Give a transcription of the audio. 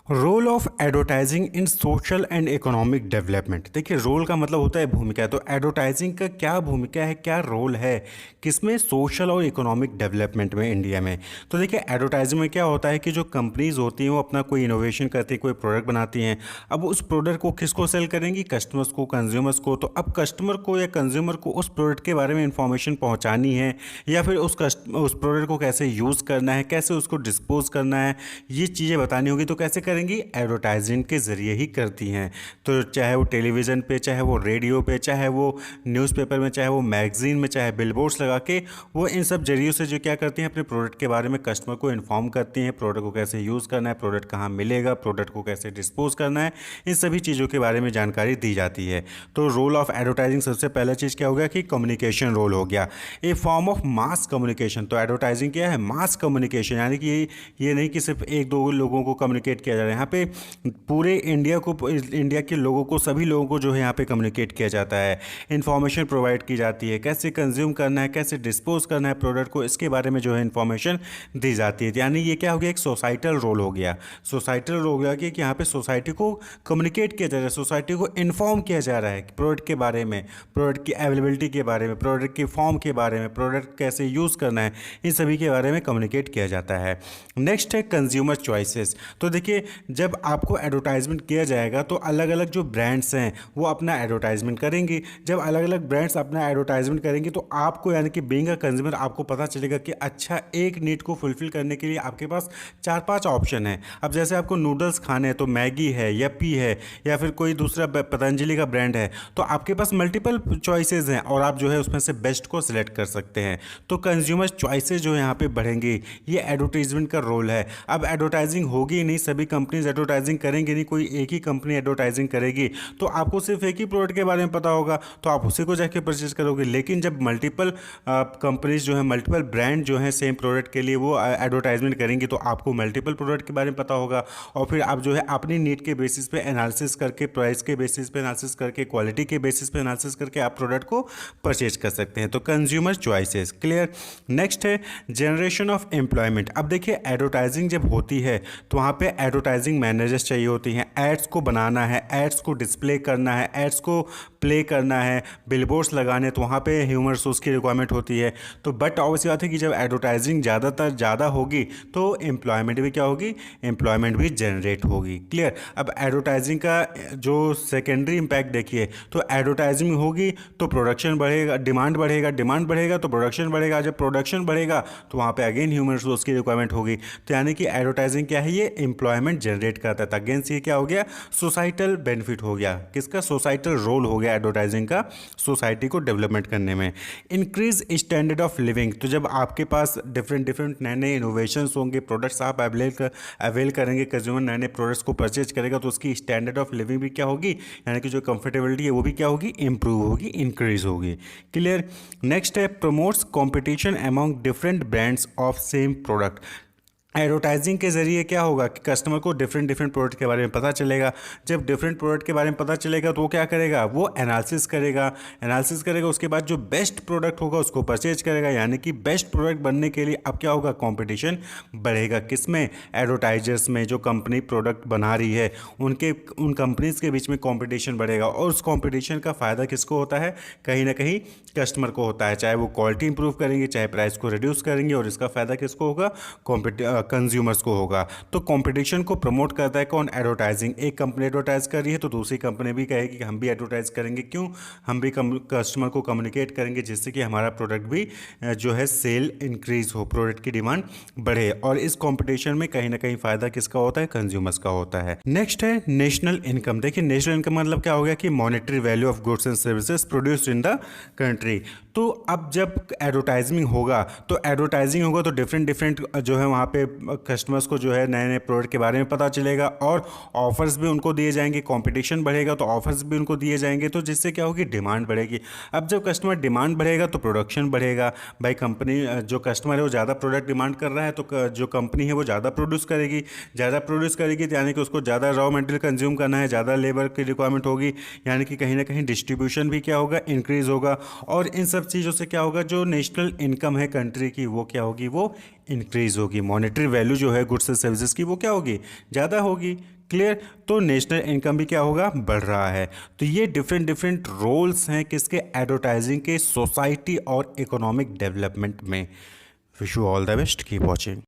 Role of advertising in social and economic development. देखिए, role का मतलब होता है भूमिका। तो एडवर्टाइजिंग का क्या भूमिका है, क्या रोल है किसमें, सोशल और इकोनॉमिक डेवलपमेंट में इंडिया में। तो देखिए, एडवर्टाइजिंग में क्या होता है कि जो कंपनीज होती हैं वो अपना कोई इनोवेशन करती है, कोई प्रोडक्ट बनाती हैं। अब उस प्रोडक्ट को किसको सेल करेंगी? कस्टमर्स को, कंज्यूमर्स को। तो अब कस्टमर को या कंज्यूमर को उस प्रोडक्ट के बारे में इंफॉर्मेशन पहुंचानी है, या फिर उस प्रोडक्ट को कैसे यूज़ करना है, कैसे उसको डिस्पोज करना है, ये चीज़ें बतानी होगी। तो कैसे करेंगी? एडवर्टाइजिंग के ज़रिए ही करती हैं। तो चाहे वो टेलीविज़न पे, चाहे वो रेडियो पे, चाहे वो न्यूज़पेपर में, चाहे वो मैगजीन में, चाहे बिलबोर्ड्स लगा के वो इन सब जरियों से जो क्या करती हैं, अपने प्रोडक्ट के बारे में कस्टमर को इन्फॉर्म करती हैं। प्रोडक्ट को कैसे यूज़ करना है, प्रोडक्ट कहाँ मिलेगा, प्रोडक्ट को कैसे डिस्पोज करना है, इन सभी चीज़ों के बारे में जानकारी दी जाती है। तो रोल ऑफ एडवर्टाइजिंग, सबसे पहला चीज़ क्या हो गया कि कम्युनिकेशन रोल हो गया, ए फॉर्म ऑफ मास कम्युनिकेशन। तो एडवर्टाइजिंग क्या है? मास कम्युनिकेशन, यानी कि ये नहीं कि सिर्फ एक दो लोगों को कम्युनिकेट किया जा रहा है, यहाँ पे पूरे इंडिया के लोगों को, सभी लोगों को जो है यहाँ पे कम्युनिकेट किया जाता है। इन्फॉर्मेशन प्रोवाइड की जाती है, कैसे कंज्यूम करना है, कैसे डिस्पोज करना है प्रोडक्ट को, इसके बारे में जो है इन्फॉर्मेशन दी जाती है। यानी ये क्या हो गया? एक सोसाइटल रोल हो गया। सोसाइटल रोल हो गया कि यहाँ पे सोसाइटी को कम्युनिकेट किया जा रहा है, सोसाइटी को इन्फॉर्म किया जा रहा है प्रोडक्ट के बारे में, प्रोडक्ट की अवेलेबिलिटी के बारे में, प्रोडक्ट के फॉर्म के बारे में, प्रोडक्ट कैसे यूज़ करना है, इन सभी के बारे में कम्युनिकेट किया जाता है। नेक्स्ट है कंज्यूमर चॉइसेस। तो देखिए, जब आपको एडवर्टाइजमेंट किया जाएगा तो अलग अलग जो ब्रांड्स हैं वो अपना एडवर्टाइजमेंट करेंगी। जब अलग अलग ब्रांड्स अपना एडवर्टाइजमेंट करेंगी तो आपको, यानी कि बीइंग अ कंज्यूमर, आपको पता चलेगा कि अच्छा, एक नीड को फुलफिल करने के लिए आपके पास 4-5 ऑप्शन है। अब जैसे आपको नूडल्स खाने हैं तो मैगी है, यप्पी है, या फिर कोई दूसरा पतंजलि का ब्रांड है, तो आपके पास मल्टीपल चॉइसेस हैं और आप जो है उसमें से बेस्ट को सिलेक्ट कर सकते हैं। तो कंज्यूमर चॉइसेस जो है यहाँ पे बढ़ेंगी, ये एडवर्टाइजमेंट का रोल है। अब एडवर्टाइजिंग होगी ही नहीं, सभी कंपनीज एडवर्टाइजिंग करेंगे नहीं, कोई एक ही कंपनी एडवर्टाइजिंग करेगी, तो आपको सिर्फ एक ही प्रोडक्ट के बारे में पता होगा तो आप उसी को जाके परचेज करोगे। लेकिन जब मल्टीपल कंपनीज जो है, मल्टीपल ब्रांड जो है सेम प्रोडक्ट के लिए वो एडवर्टाइजमेंट करेंगी, तो आपको मल्टीपल प्रोडक्ट के बारे में पता होगा और फिर आप जो है अपनी नीड के बेसिस पे एनालिसिस करके, प्राइस के बेसिस पे एनालिसिस करके, क्वालिटी के बेसिस पे एनालिसिस करके आप प्रोडक्ट को परचेज कर सकते हैं। तो कंज्यूमर चॉइसेस क्लियर। नेक्स्ट है जनरेशन ऑफ एम्प्लॉयमेंट। अब देखिए, एडवर्टाइजिंग जब होती है तो वहाँ पे एडवर्टाइजिंग मैनेजर्स चाहिए होती हैं। एड्स को बनाना है, एड्स को डिस्प्ले करना है, एड्स को प्ले करना है, बिलबोर्ड्स लगाने, तो वहाँ पे ह्यूमन रिसोर्स की रिक्वायरमेंट होती है। तो बट ऑब्वियसली बात है कि जब एडवर्टाइजिंग ज़्यादा होगी तो एम्प्लॉयमेंट भी क्या होगी? एम्प्लॉयमेंट भी जनरेट होगी। क्लियर। अब एडवर्टाइजिंग का जो सेकेंडरी इम्पैक्ट देखिए, तो एडवर्टाइजिंग होगी तो प्रोडक्शन बढ़ेगा, डिमांड बढ़ेगा, डिमांड बढ़ेगा तो प्रोडक्शन बढ़ेगा, जब प्रोडक्शन बढ़ेगा तो वहाँ पे अगेन ह्यूमन रिसोर्स की रिक्वायरमेंट होगी। तो यानी कि एडवर्टाइजिंग क्या है? ये एम्प्लॉयमेंट जनरेट करता है। अगेन ये क्या हो गया? सोसाइटल बेनिफिट हो गया। किसका? सोसाइटल रोल हो गया एडवर्टाइजिंग का सोसाइटी को डेवलपमेंट करने में। Increase standard of living. तो जब आपके पास डिफरेंट नए नए इनोवेशंस होंगे, प्रोडक्ट्स आप अवेल करेंगे, कंज्यूमर नए नए प्रोडक्ट्स को परचेज करेगा, तो उसकी स्टैंडर्ड ऑफ लिविंग भी क्या होगी? यानी कि जो कंफर्टेबिलिटी है वो भी क्या होगी? इंप्रूव होगी, इंक्रीज होगी। क्लियर। नेक्स्ट है promotes competition among different brands of same product. Advertising के ज़रिए क्या होगा कि कस्टमर को डिफरेंट प्रोडक्ट के बारे में पता चलेगा। जब डिफरेंट प्रोडक्ट के बारे में पता चलेगा तो वो क्या करेगा? वो एनालिसिस करेगा, उसके बाद जो बेस्ट प्रोडक्ट होगा उसको परचेज करेगा। यानी कि बेस्ट प्रोडक्ट बनने के लिए अब क्या होगा? कंपटीशन बढ़ेगा। किस में? एडवर्टाइजर्स में। जो कंपनी प्रोडक्ट बना रही है उन कंपनीज के बीच में कंपटीशन बढ़ेगा और उस कंपटीशन का फ़ायदा किसको होता है? कहीं ना कहीं कस्टमर को होता है। चाहे वो क्वालिटी इंप्रूव करेंगे, चाहे प्राइस को रिड्यूस करेंगे, और इसका फ़ायदा किसको होगा? कंज्यूमर्स को होगा। तो कंपटीशन को प्रमोट करता है कौन? एडवर्टाइजिंग। एक कंपनी एडवर्टाइज कर रही है तो दूसरी कंपनी भी कहेगी कि हम भी एडवर्टाइज करेंगे। क्यों? हम भी कस्टमर को कम्युनिकेट करेंगे जिससे कि हमारा प्रोडक्ट भी जो है सेल इंक्रीज हो, प्रोडक्ट की डिमांड बढ़े। और इस कंपटीशन में कहीं ना कहीं फायदा किसका होता है? कंज्यूमर्स का होता है। नेक्स्ट है नेशनल इनकम। देखिए, नेशनल इनकम मतलब क्या हो गया कि monetary value of goods and services produced in the country. तो अब जब एडवर्टाइजिंग होगा तो डिफरेंट जो है वहाँ पे कस्टमर्स को जो है नए नए प्रोडक्ट के बारे में पता चलेगा और ऑफर्स भी उनको दिए जाएंगे। कंपटीशन बढ़ेगा तो ऑफर्स भी उनको दिए जाएंगे, तो जिससे क्या होगी? डिमांड बढ़ेगी। अब जब कस्टमर डिमांड बढ़ेगा तो प्रोडक्शन बढ़ेगा। भाई कंपनी, जो कस्टमर है वो ज़्यादा प्रोडक्ट डिमांड कर रहा है तो जो कंपनी है वो ज़्यादा प्रोड्यूस करेगी तो यानी कि उसको ज़्यादा रॉ मटेरियल कंज्यूम करना है, ज़्यादा लेबर की रिक्वायरमेंट होगी, यानी कि कहीं ना कहीं डिस्ट्रीब्यूशन भी क्या होगा? इंक्रीज होगा। और इन सब चीज़ों से क्या होगा? जो नेशनल इनकम है कंट्री की वो क्या होगी? वो इंक्रीज होगी। मॉनेटरी वैल्यू जो है गुड्स एंड सर्विसेज की वो क्या होगी? ज़्यादा होगी। क्लियर। तो नेशनल इनकम भी क्या होगा, बढ़ रहा है। तो ये डिफरेंट डिफरेंट रोल्स हैं किसके, एडवर्टाइजिंग के सोसाइटी और इकोनॉमिक डेवलपमेंट में। Wish you all the best, keep watching.